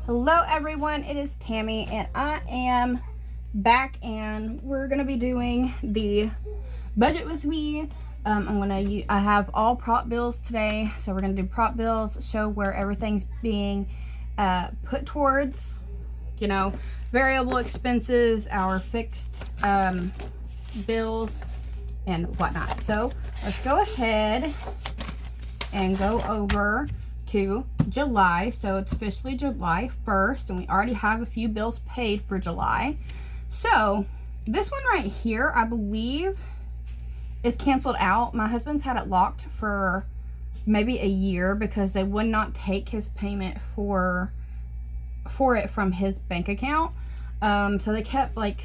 Hello everyone, it is Tammy and I am back and we're gonna be doing the budget with me. I have all prop bills today, so we're gonna do prop bills, show where everything's being put towards, variable expenses, our fixed bills and whatnot. So let's go ahead and go over to July. So it's officially July 1st and we already have a few bills paid for July. So this one right here, I believe, is canceled out. My husband's had it locked for maybe a year because they would not take his payment for it from his bank account. So they kept like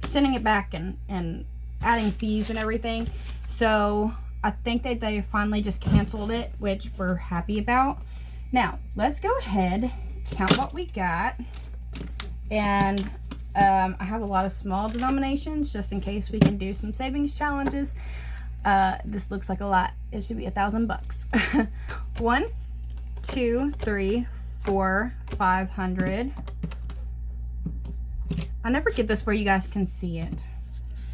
sending it back and adding fees and everything. So I think that they finally just canceled it, which we're happy about. Now, let's go ahead, count what we got. And I have a lot of small denominations just in case we can do some savings challenges. This looks like a lot. It should be $1,000. 1, 2, 3, 4, 500. I never get this where you guys can see it.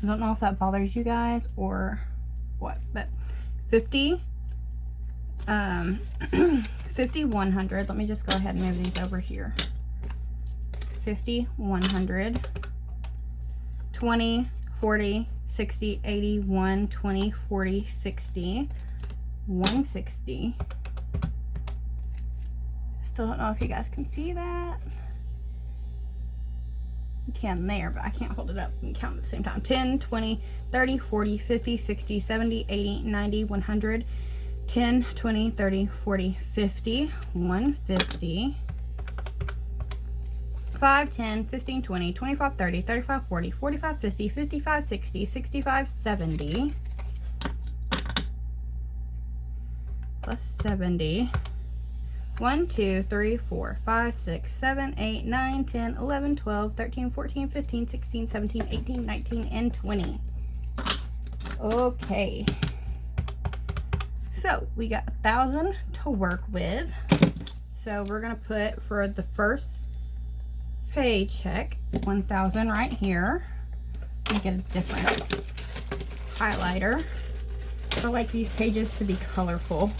I don't know if that bothers you guys or what, but 50, 50, 100. Let me just go ahead and move these over here. 50, 100, 20, 40, 60, 80, 120, 40, 60, 160. Still don't know if you guys can see that. You can there, but I can't hold it up and count at the same time. 10, 20, 30, 40, 50, 60, 70, 80, 90, 100, 10, 20, 30, 40, 50, 150, 5, 10, 15, 20, 25, 30, 35, 40, 45, 50, 55, 60, 65, 70, plus 70. 1, 2, 3, 4, 5, 6, 7, 8, 9, 10, 11, 12, 13, 14, 15, 16, 17, 18, 19, and 20. Okay. So we got 1,000 to work with. So we're going to put for the first paycheck, 1,000 right here. And get a different highlighter. I like these pages to be colorful.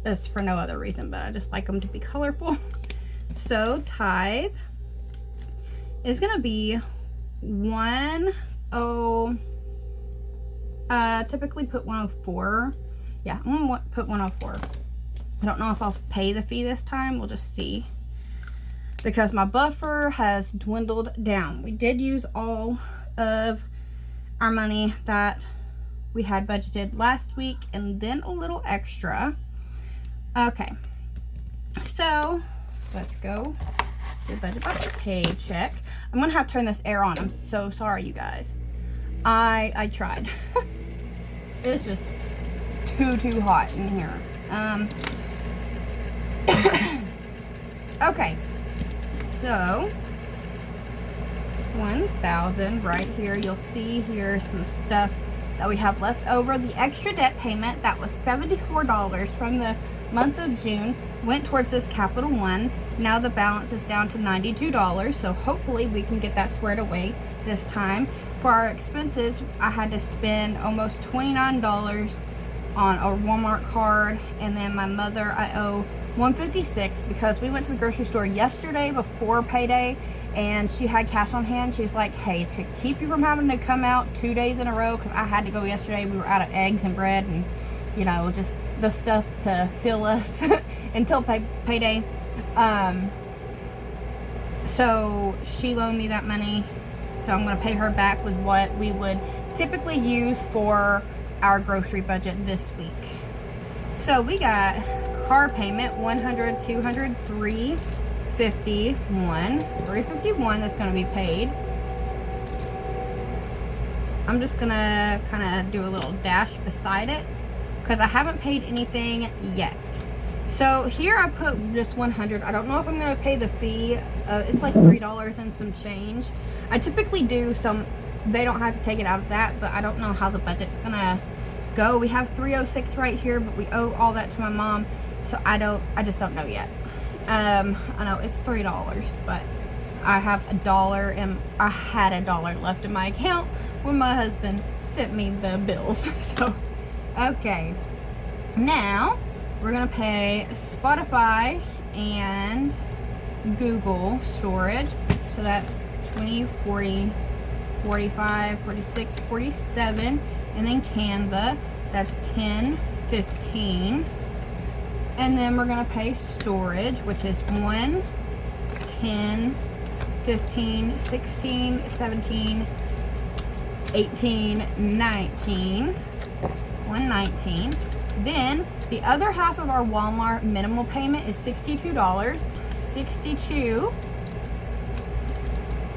That's for no other reason, but I just like them to be colorful. So tithe is gonna be 10. Typically put 104. Yeah, I'm gonna put 104. I don't know if I'll pay the fee this time. We'll just see, because my buffer has dwindled down. We did use all of our money that we had budgeted last week and then a little extra. Okay, so let's go to budget by paycheck. I'm gonna have to turn this air on. I'm so sorry, you guys. I tried. It's just too hot in here. Okay, so 1,000 right here. You'll see here some stuff that we have left over. The extra debt payment that was $74 from the month of June went towards this Capital One. Now the balance is down to $92, so hopefully we can get that squared away this time. For our expenses, I had to spend almost $29 on a Walmart card, and then my mother, I owe $156 because we went to the grocery store yesterday before payday and she had cash on hand. She was like, hey, to keep you from having to come out 2 days in a row, because I had to go yesterday, we were out of eggs and bread and just the stuff to fill us until payday. So she loaned me that money, so I'm going to pay her back with what we would typically use for our grocery budget this week. So we got car payment, 100, 200, 351, 351 that's going to be paid. I'm just going to kind of do a little dash beside it because I haven't paid anything yet. So here I put just 100. I don't know if I'm going to pay the fee. It's like $3 and some change. I typically do some, they don't have to take it out of that, but I don't know how the budget's going to go. We have 306 right here, but we owe all that to my mom, so I just don't know yet. I know it's $3, but I have $1 and I had $1 left in my account when my husband sent me the bills. So, okay. Now, we're gonna pay Spotify and Google storage. So that's 20, 40, 45, 46, 47. And then Canva, that's 10, 15. And then we're gonna pay storage, which is 1, 10, 15, 16, 17, 18, 19, 119. Then the other half of our Walmart minimal payment is $62. 62.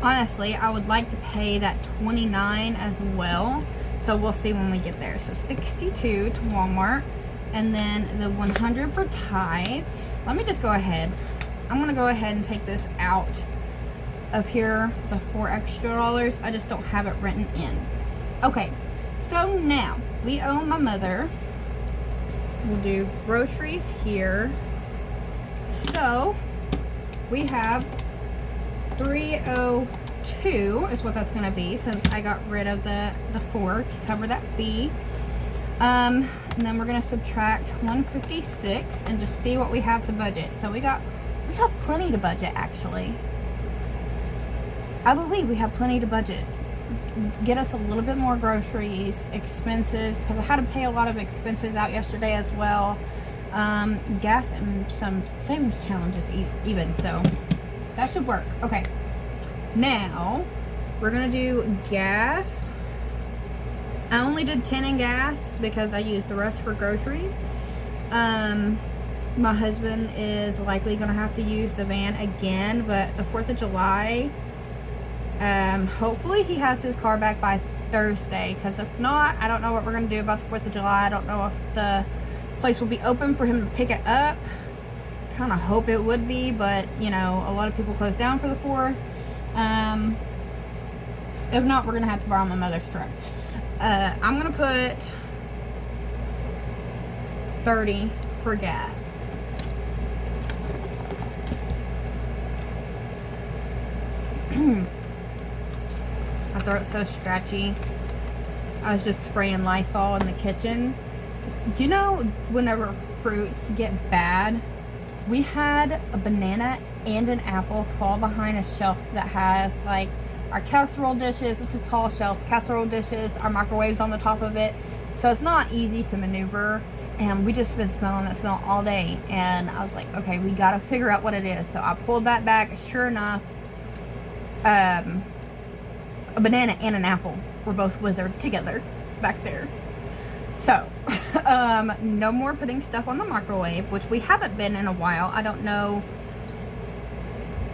Honestly, I would like to pay that 29 as well. So we'll see when we get there. So 62 to Walmart, and then the 100 for Tithe. Let me just go ahead. I'm gonna go ahead and take this out of here, the $4 extra. I just don't have it written in. Okay, so now we owe my mother. We'll do groceries here. So we have $302 is what that's gonna be, since I got rid of the 4 to cover that fee. And then we're gonna subtract 156 and just see what we have to budget. So we have plenty to budget, actually. I believe we have plenty to budget. Get us a little bit more groceries, expenses, because I had to pay a lot of expenses out yesterday as well. Gas and some savings challenges even, so that should work. Okay, now we're gonna do gas. I only did 10 in gas because I used the rest for groceries. My husband is likely gonna have to use the van again, but the 4th of July, hopefully he has his car back by Thursday, because if not, I don't know what we're going to do about the 4th of July. I don't know if the place will be open for him to pick it up. Kind of hope it would be, but you know, a lot of people close down for the 4th. If not, we're going to have to borrow my mother's truck. I'm going to put 30 for gas. My throat's so scratchy. I was just spraying Lysol in the kitchen. You know, whenever fruits get bad, we had a banana and an apple fall behind a shelf that has like our casserole dishes. It's a tall shelf. Casserole dishes, our microwave's on the top of it. So it's not easy to maneuver. And we just been smelling that smell all day. And I was like, okay, we gotta figure out what it is. So I pulled that back. Sure enough, a banana and an apple were both withered together back there. So, no more putting stuff on the microwave, which we haven't been in a while. I don't know,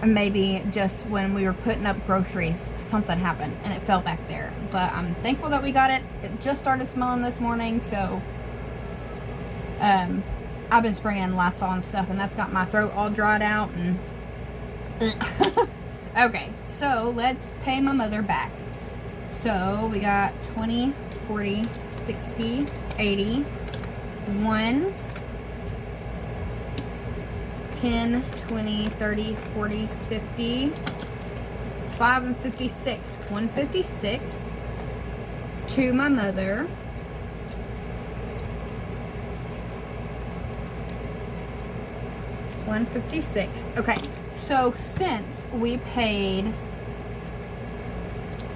maybe just when we were putting up groceries, something happened and it fell back there. But I'm thankful that we got it. It just started smelling this morning, so I've been spraying Lysol and stuff, and that's got my throat all dried out. And okay, so let's pay my mother back. So we got 20, 40, 60, 80, 1, 10, 20, 30, 40, 50, 5 and 56. 156 to my mother. $156. Okay, so since we paid,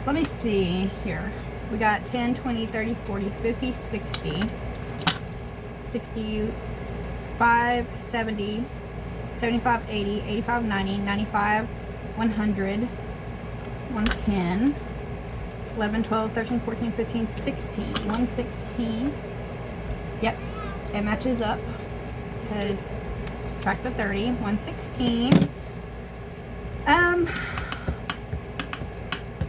let me see here. We got 10, 20, 30, 40, 50, 60, 65, 70, 75, 80, 85, 90, 95, 100, 110, 11, 12, 13, 14, 15, 16, 116. Yep, it matches up because subtract the 30, 116.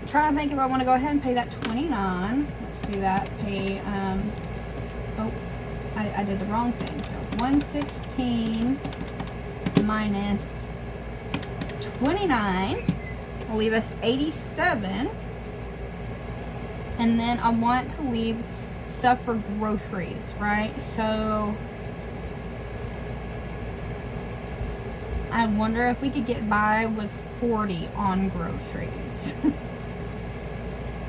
Trying to think if I want to go ahead and pay that 29. Let's do that. Pay, oh, I did the wrong thing. So 116 minus 29 will leave us 87. And then I want to leave stuff for groceries, right? So I wonder if we could get by with 40 on groceries.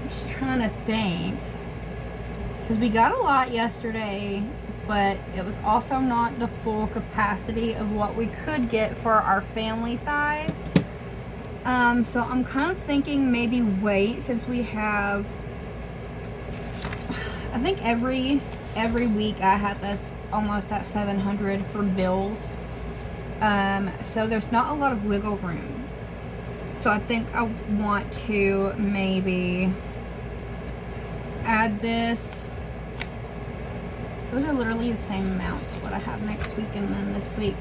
Just trying to think. Because we got a lot yesterday, but it was also not the full capacity of what we could get for our family size. So I'm kind of thinking maybe wait, since we have, I think every week I have that's almost at 700 for bills. So there's not a lot of wiggle room. So I think I want to maybe add this. Those are literally the same amounts what I have next week and then this week.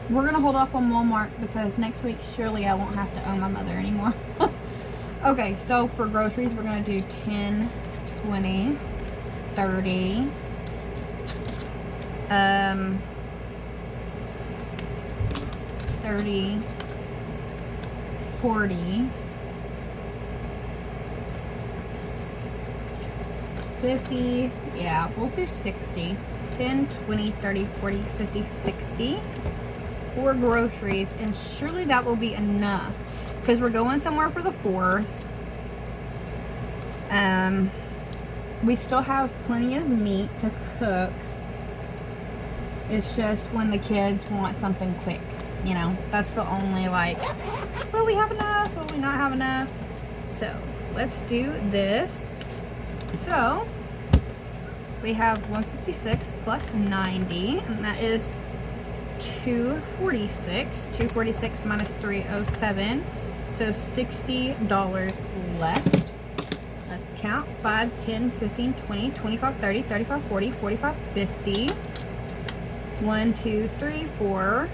We're gonna hold off on Walmart because next week surely I won't have to owe my mother anymore. Okay, so for groceries we're gonna do 10, 20, 30, 30, 40, 50, yeah, we'll do 60. 10, 20, 30, 40, 50, 60 for groceries, and surely that will be enough because we're going somewhere for the 4th. We still have plenty of meat to cook. It's just when the kids want something quick, you know, that's the only, like, will we have enough, will we not have enough? So let's do this. So we have 156 plus 90, and that is 246. 246 minus 307, so $60 left. Let's count. 5, 10, 15, 20, 25, 30, 35, 40, 45, 50. 1, 2, 3, 4,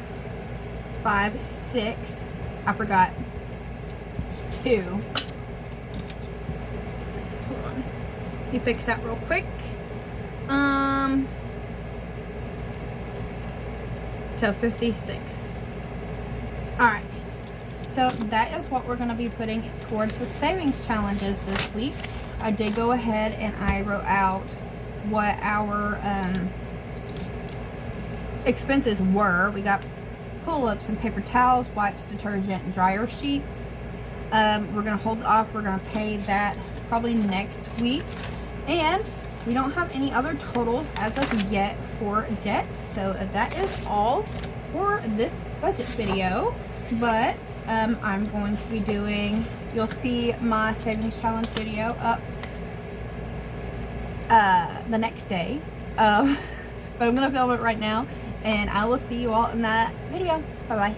5, 6. I forgot. It's 2. Hold on. You fix that real quick. So 56. Alright. So that is what we're going to be putting towards the savings challenges this week. I did go ahead and I wrote out what our expenses were. We got pull-ups and paper towels, wipes, detergent, and dryer sheets. We're going to hold off. We're going to pay that probably next week. And we don't have any other totals as of yet for debt. So that is all for this budget video. But I'm going to be doing, you'll see my savings challenge video up the next day. But I'm going to film it right now. And I will see you all in that video. Bye-bye.